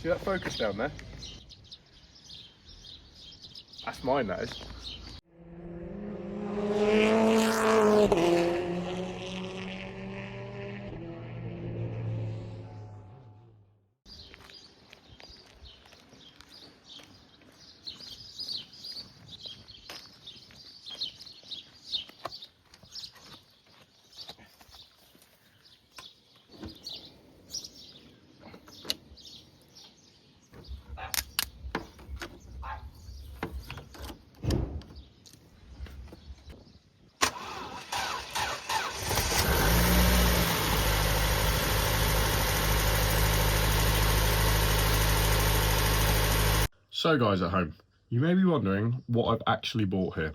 See that Focus down there? That's mine, that is. So guys at home, you may be wondering what I've actually bought here.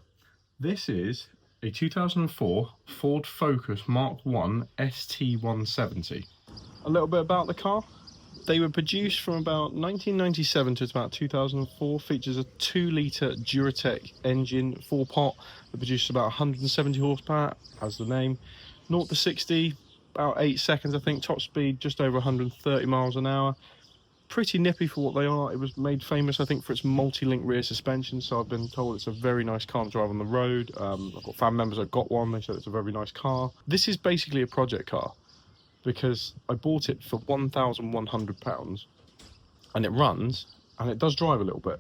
This is a 2004 Ford Focus Mark I ST170. A little bit about the car. They were produced from about 1997 to about 2004. Features a 2-litre Duratec engine, 4-pot, that produces about 170 horsepower, as the name. 0 to 60, about 8 seconds I think, top speed just over 130 miles an hour. Pretty nippy for what they are. It was made famous, I think, for its multi-link rear suspension, so I've been told it's a very nice car to drive on the road. I've got family members that got one, they said it's a very nice car. This is basically a project car, because I bought it for £1,100, and it runs, and it does drive a little bit.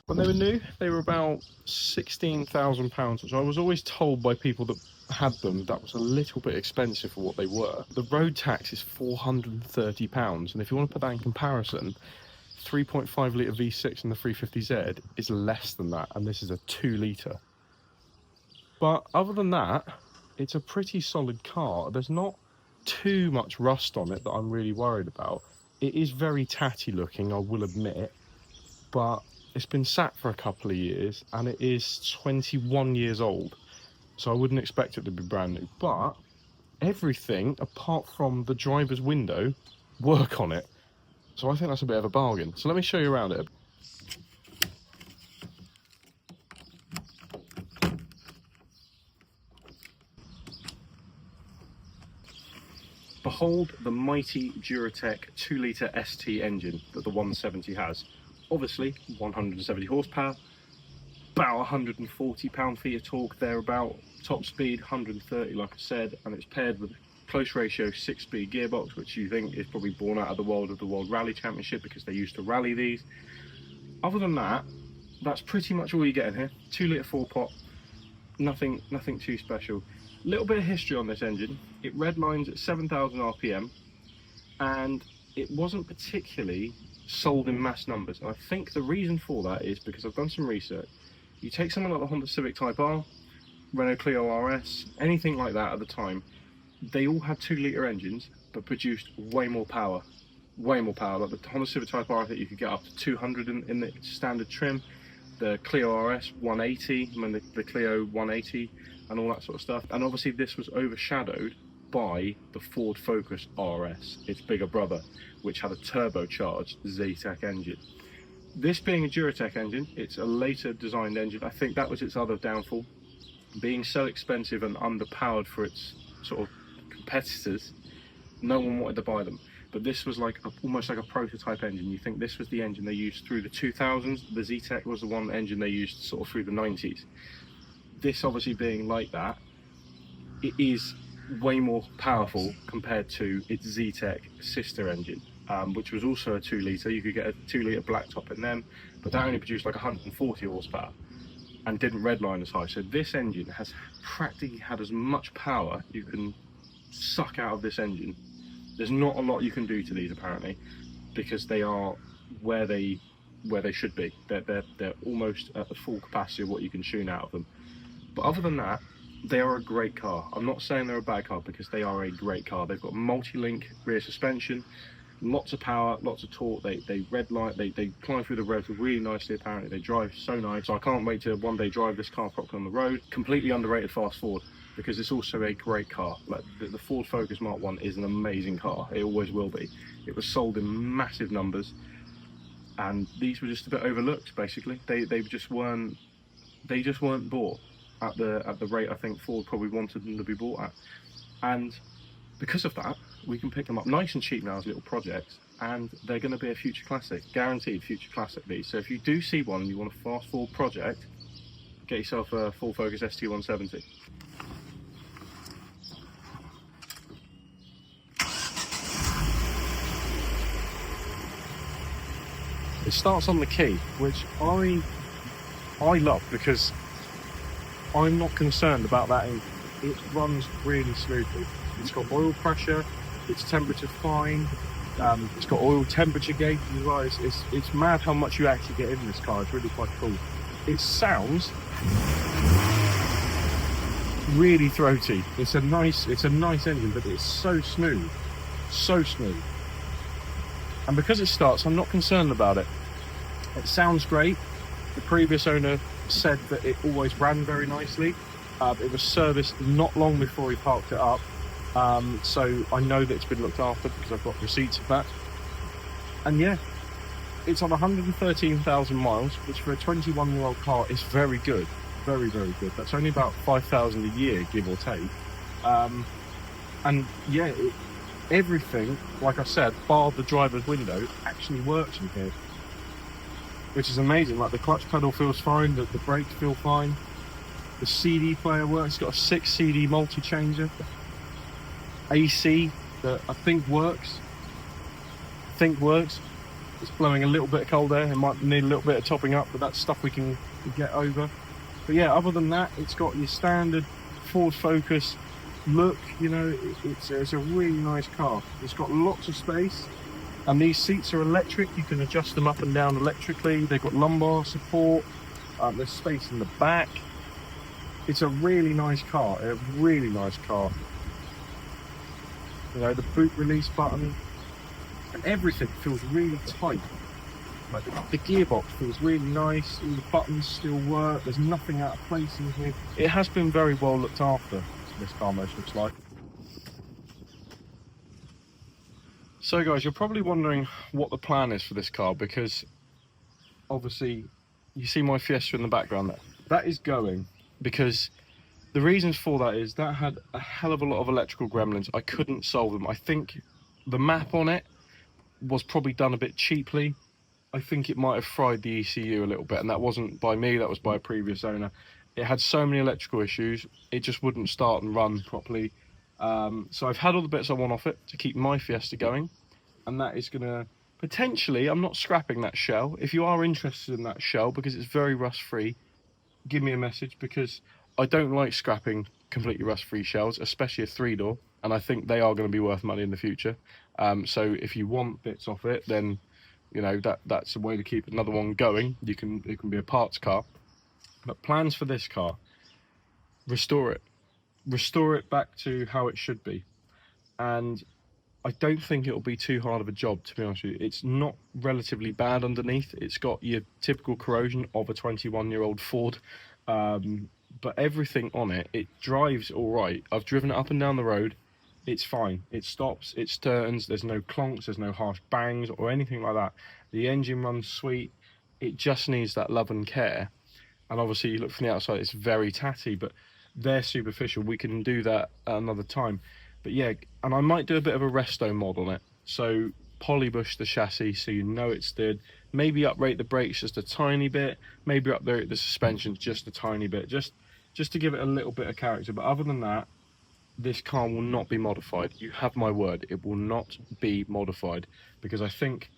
When they were new, they were about £16,000, which I was always told by people that had them that was a little bit expensive for what they were. The road tax is £430, and if you want to put that in comparison, 3.5 litre V6 in the 350Z is less than that, and this is a 2 litre. But other than that, it's a pretty solid car. There's not too much rust on it that I'm really worried about. It is very tatty looking, I will admit, but it's been sat for a couple of years and it is 21 years old, so I wouldn't expect it to be brand new. But everything apart from the driver's window work on it, so I think that's a bit of a bargain. So let me show you around it. Behold the mighty Duratec 2-litre ST engine that the 170 has. Obviously 170 horsepower, about 140 pound-feet of torque thereabout, top speed 130 like I said, and it's paired with a close ratio 6-speed gearbox, which you think is probably born out of the World Rally Championship, because they used to rally these. Other than that, that's pretty much all you get in here. 2-litre 4-pot, nothing too special. Little bit of history on this engine. It redlines at 7,000 RPM, and it wasn't particularly sold in mass numbers. And I think the reason for that is because I've done some research. You take something like the Honda Civic Type R, Renault Clio RS, anything like that at the time, they all had 2-litre engines, but produced way more power. Way more power. Like the Honda Civic Type R, I think you could get up to 200 in the standard trim. The Clio RS 180, I mean the Clio 180, and all that sort of stuff. And obviously this was overshadowed by the Ford Focus RS, its bigger brother, which had a turbocharged Zetec engine. This being a Duratec engine, it's a later designed engine. I think that was its other downfall. Being so expensive and underpowered for its sort of competitors, no one wanted to buy them. But this was like almost like a prototype engine. You think this was the engine they used through the 2000s. The Zetec was the one engine they used sort of through the 90s. This obviously being like that, it is way more powerful compared to its Zetec sister engine, which was also a 2-litre. You could get a 2-litre blacktop in them, but that only produced like 140 horsepower and didn't redline as high. So this engine has practically had as much power you can suck out of this engine. There's not a lot you can do to these apparently, because they are where they should be. They're almost at the full capacity of what you can tune out of them. But other than that, they are a great car. I'm not saying they're a bad car, because they are a great car. They've got multi-link rear suspension, lots of power, lots of torque. They redline, they climb through the roads really nicely apparently. They drive so nice. So I can't wait to one day drive this car properly on the road. Completely underrated fast forward, because it's also a great car. Like the Ford Focus Mark I is an amazing car. It always will be. It was sold in massive numbers, and these were just a bit overlooked basically. They just weren't bought at the rate I think Ford probably wanted them to be bought at. And because of that, we can pick them up nice and cheap now as little projects, and they're going to be a future classic, guaranteed future classic these. So if you do see one and you want a fast forward project, get yourself a full Focus ST170. It starts on the key, which I love, because I'm not concerned about that engine. It runs really smoothly. It's got oil pressure, it's temperature fine, it's got oil temperature gauge as well. It's mad how much you actually get in this car. It's really quite cool. It sounds really throaty. It's a nice engine, but it's so smooth, so smooth. And because it starts, I'm not concerned about it. It sounds great. The previous owner said that it always ran very nicely. It was serviced not long before he parked it up. So I know that it's been looked after because I've got receipts of that. And yeah, it's on 113,000 miles, which for a 21-year-old car is very good. Very, very good. That's only about 5,000 a year, give or take. And yeah, everything, like I said, bar the driver's window, actually works in here, which is amazing. Like the clutch pedal feels fine, the brakes feel fine, the CD player works. It's got a 6 CD multi-changer, AC that I think works. It's blowing a little bit of cold air. It might need a little bit of topping up, but that's stuff we can get over. But yeah, other than that, it's got your standard Ford Focus look. You know, it's a really nice car. It's got lots of space, and these seats are electric. You can adjust them up and down electrically. They've got lumbar support. There's space in the back. It's a really nice car. A really nice car. You know, the boot release button and everything feels really tight. Like the gearbox feels really nice. All the buttons still work. There's nothing out of place in here. It has been very well looked after, this car most looks like. So guys, you're probably wondering what the plan is for this car, because obviously you see my Fiesta in the background there. That is going because the reasons for that is that had a hell of a lot of electrical gremlins. I couldn't solve them. I think the map on it was probably done a bit cheaply. I think it might have fried the ECU a little bit, and that wasn't by me, that was by a previous owner. It had so many electrical issues, it just wouldn't start and run properly. So I've had all the bits I want off it to keep my Fiesta going, and that is going to potentially, I'm not scrapping that shell. If you are interested in that shell, because it's very rust free, give me a message, because I don't like scrapping completely rust free shells, especially a 3-door, and I think they are going to be worth money in the future. So if you want bits off it, then you know that's a way to keep another one going. It can be a parts car. But plans for this car: restore it back to how it should be. And I don't think it'll be too hard of a job, to be honest with you. It's not relatively bad underneath. It's got your typical corrosion of a 21-year-old Ford, but everything on it, it drives all right. I've driven it up and down the road. It's fine. It stops, it turns, there's no clonks, there's no harsh bangs or anything like that. The engine runs sweet. It just needs that love and care. And obviously you look from the outside, it's very tatty, but they're superficial. We can do that at another time. But yeah, and I might do a bit of a resto mod on it. So polybush the chassis so you know it's steered. Maybe uprate the brakes just a tiny bit. Maybe uprate the suspension just a tiny bit. Just to give it a little bit of character. But other than that, this car will not be modified. You have my word, it will not be modified, because I think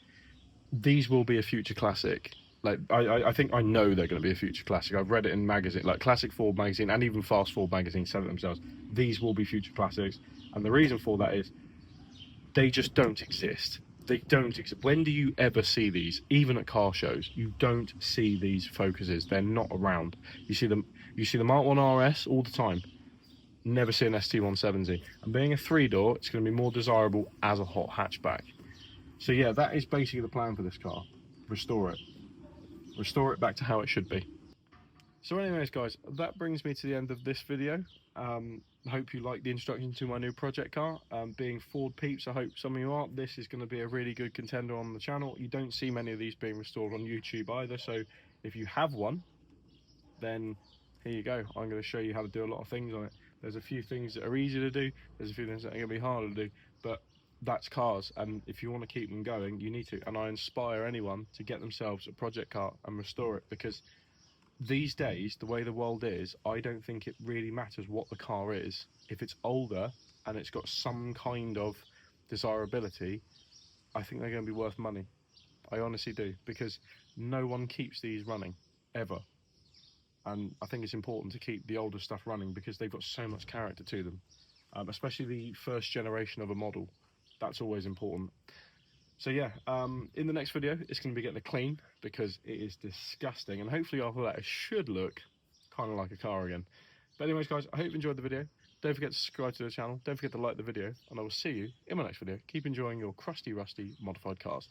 these will be a future classic. Like I think I know they're going to be a future classic. I've read it in magazine, like Classic Ford magazine and even Fast Ford magazine said it themselves. These will be future classics, and the reason for that is they just don't exist. They don't exist. When do you ever see these? Even at car shows, you don't see these Focuses. They're not around. You see the Mark 1 RS all the time. Never see an ST170. And being a 3-door, it's going to be more desirable as a hot hatchback. So yeah, that is basically the plan for this car. Restore it. Restore it back to how it should be. So anyways guys, that brings me to the end of this video. I hope you like the introduction to my new project car. Being Ford peeps, I hope some of you are. This is going to be a really good contender on the channel. You don't see many of these being restored on YouTube either, so if you have one, then here you go. I'm going to show you how to do a lot of things on it. There's a few things that are easy to do, there's a few things that are going to be harder to do, but that's cars, and if you want to keep them going, you need to. And I inspire anyone to get themselves a project car and restore it, because these days, the way the world is, I don't think it really matters what the car is. If it's older and it's got some kind of desirability, I think they're going to be worth money. I honestly do, because no one keeps these running ever, and I think it's important to keep the older stuff running because they've got so much character to them, especially the first generation of a model. That's always important. So yeah, in the next video, it's going to be getting a clean, because it is disgusting, and hopefully after that it should look kind of like a car again. But anyways guys, I hope you enjoyed the video. Don't forget to subscribe to the channel, don't forget to like the video, and I will see you in my next video. Keep enjoying your crusty rusty modified cars.